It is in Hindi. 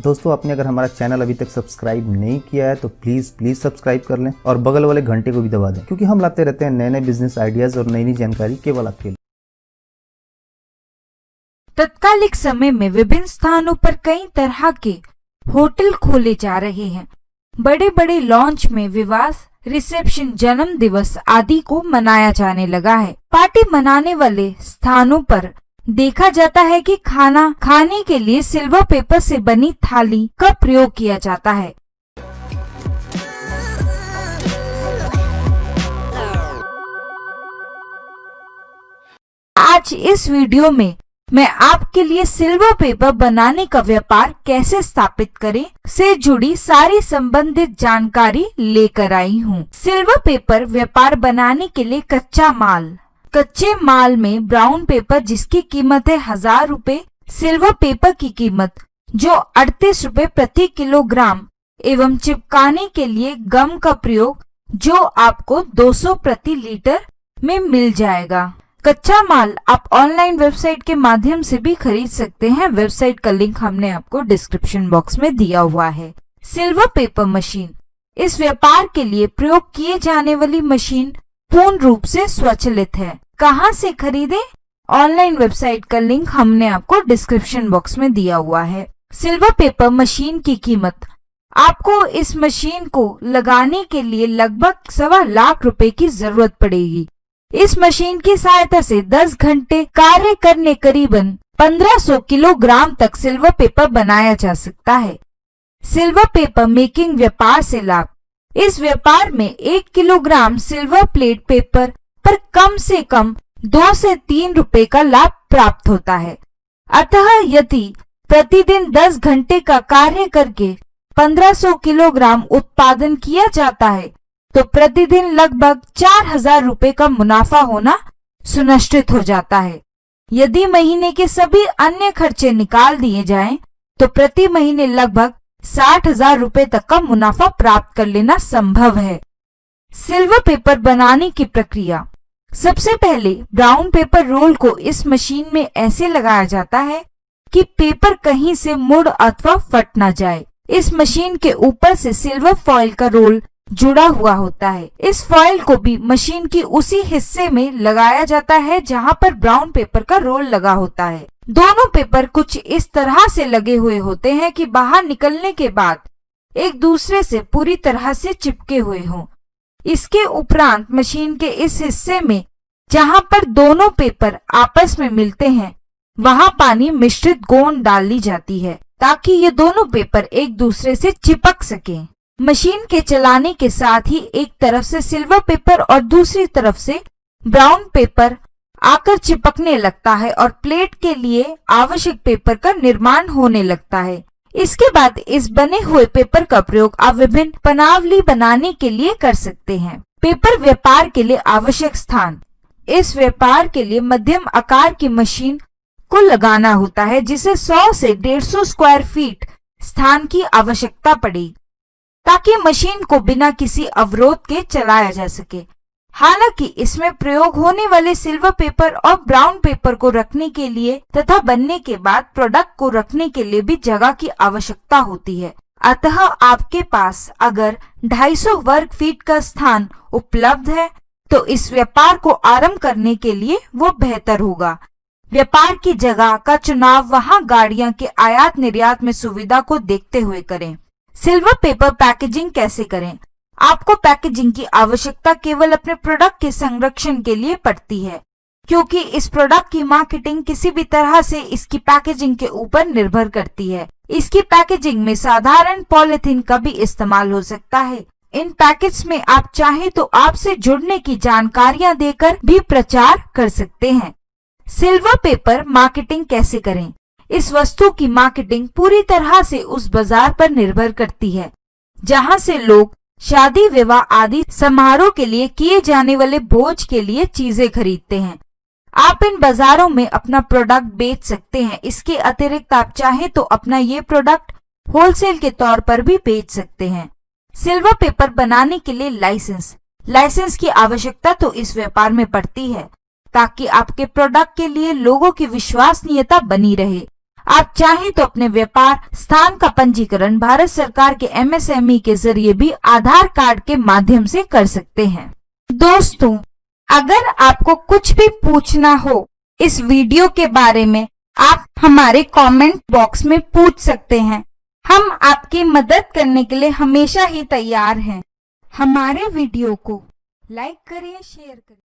दोस्तों, आपने अगर हमारा चैनल अभी तक सब्सक्राइब नहीं किया है तो प्लीज सब्सक्राइब कर लें और बगल वाले घंटे को भी दबा दें, क्योंकि हम लाते रहते हैं नए नए बिजनेस आइडियाज और नई नई जानकारी केवल आपके लिए। तत्कालिक समय में विभिन्न स्थानों पर कई तरह के होटल खोले जा रहे हैं। बड़े बड़े लॉन्च में विवाह, रिसेप्शन, जन्म दिवस आदि को मनाया जाने लगा है। पार्टी मनाने वाले स्थानों पर देखा जाता है कि खाना खाने के लिए सिल्वर पेपर से बनी थाली का प्रयोग किया जाता है। आज इस वीडियो में मैं आपके लिए सिल्वर पेपर बनाने का व्यापार कैसे स्थापित करें से जुड़ी सारी संबंधित जानकारी लेकर आई हूँ। सिल्वर पेपर व्यापार बनाने के लिए कच्चे माल में ब्राउन पेपर जिसकी कीमत है 1000 रुपए, सिल्वर पेपर की कीमत जो 38 रुपए प्रति किलोग्राम एवं चिपकाने के लिए गम का प्रयोग जो आपको 200 प्रति लीटर में मिल जाएगा। कच्चा माल आप ऑनलाइन वेबसाइट के माध्यम से भी खरीद सकते हैं। वेबसाइट का लिंक हमने आपको डिस्क्रिप्शन बॉक्स में दिया हुआ है। सिल्वर पेपर मशीन, इस व्यापार के लिए प्रयोग किए जाने वाली मशीन पूर्ण रूप से स्वचालित है। कहां से खरीदे? ऑनलाइन वेबसाइट का लिंक हमने आपको डिस्क्रिप्शन बॉक्स में दिया हुआ है। सिल्वर पेपर मशीन की कीमत, आपको इस मशीन को लगाने के लिए लगभग 1.25 लाख रुपए की जरूरत पड़ेगी। इस मशीन की सहायता से 10 घंटे कार्य करने करीबन 1500 किलोग्राम तक सिल्वर पेपर बनाया जा सकता है। सिल्वर पेपर मेकिंग व्यापार से लाभ, इस व्यापार में 1 किलोग्राम सिल्वर प्लेट पेपर पर कम से कम 2 से 3 रुपए का लाभ प्राप्त होता है। अतः यदि प्रतिदिन 10 घंटे का कार्य करके 1500 किलोग्राम उत्पादन किया जाता है तो प्रतिदिन लगभग 4000 रुपए का मुनाफा होना सुनिश्चित हो जाता है। यदि महीने के सभी अन्य खर्चे निकाल दिए जाएं, तो प्रति महीने लगभग 60,000 रुपए तक का मुनाफा प्राप्त कर लेना संभव है। सिल्वर पेपर बनाने की प्रक्रिया, सबसे पहले ब्राउन पेपर रोल को इस मशीन में ऐसे लगाया जाता है कि पेपर कहीं से मुड़ अथवा फट न जाए। इस मशीन के ऊपर से सिल्वर फॉइल का रोल जुड़ा हुआ होता है। इस फॉइल को भी मशीन की उसी हिस्से में लगाया जाता है जहां पर ब्राउन पेपर का रोल लगा होता है। दोनों पेपर कुछ इस तरह से लगे हुए होते हैं कि बाहर निकलने के बाद एक दूसरे से पूरी तरह से चिपके हुए हों। इसके उपरांत मशीन के इस हिस्से में जहां पर दोनों पेपर आपस में मिलते हैं वहां पानी मिश्रित गोंद डाली जाती है ताकि ये दोनों पेपर एक दूसरे से चिपक सकें। मशीन के चलाने के साथ ही एक तरफ से सिल्वर पेपर और दूसरी तरफ से ब्राउन पेपर आकर चिपकने लगता है और प्लेट के लिए आवश्यक पेपर का निर्माण होने लगता है। इसके बाद इस बने हुए पेपर का प्रयोग आप विभिन्न पनावली बनाने के लिए कर सकते हैं। पेपर व्यापार के लिए आवश्यक स्थान, इस व्यापार के लिए मध्यम आकार की मशीन को लगाना होता है जिसे 100 से 150 स्क्वायर फीट स्थान की आवश्यकता पड़ेगी ताकि मशीन को बिना किसी अवरोध के चलाया जा सके। हालांकि इसमें प्रयोग होने वाले सिल्वर पेपर और ब्राउन पेपर को रखने के लिए तथा बनने के बाद प्रोडक्ट को रखने के लिए भी जगह की आवश्यकता होती है। अतः आपके पास अगर 250 वर्ग फीट का स्थान उपलब्ध है तो इस व्यापार को आरंभ करने के लिए वो बेहतर होगा। व्यापार की जगह का चुनाव वहां गाड़ियां के आयात निर्यात में सुविधा को देखते हुए करें। सिल्वर पेपर पैकेजिंग कैसे करें? आपको पैकेजिंग की आवश्यकता केवल अपने प्रोडक्ट के संरक्षण के लिए पड़ती है, क्योंकि इस प्रोडक्ट की मार्केटिंग किसी भी तरह से इसकी पैकेजिंग के ऊपर निर्भर करती है। इसकी पैकेजिंग में साधारण पॉलिथीन का भी इस्तेमाल हो सकता है। इन पैकेट्स में आप चाहें तो आपसे जुड़ने की जानकारियां देकर भी प्रचार कर सकते हैं। सिल्वर पेपर मार्केटिंग कैसे करें? इस वस्तु की मार्केटिंग पूरी तरह से उस बाजार पर निर्भर करती है जहां से लोग शादी, विवाह आदि समारोह के लिए किए जाने वाले भोज के लिए चीजें खरीदते हैं। आप इन बाजारों में अपना प्रोडक्ट बेच सकते हैं। इसके अतिरिक्त आप चाहें तो अपना ये प्रोडक्ट होलसेल के तौर पर भी बेच सकते हैं। सिल्वर पेपर बनाने के लिए लाइसेंस की आवश्यकता तो इस व्यापार में पड़ती है ताकि आपके प्रोडक्ट के लिए लोगों की विश्वसनीयता बनी रहे। आप चाहें तो अपने व्यापार स्थान का पंजीकरण भारत सरकार के MSME के जरिए भी आधार कार्ड के माध्यम से कर सकते हैं। दोस्तों, अगर आपको कुछ भी पूछना हो इस वीडियो के बारे में, आप हमारे कमेंट बॉक्स में पूछ सकते हैं। हम आपकी मदद करने के लिए हमेशा ही तैयार हैं। हमारे वीडियो को लाइक करिए, शेयर करिए।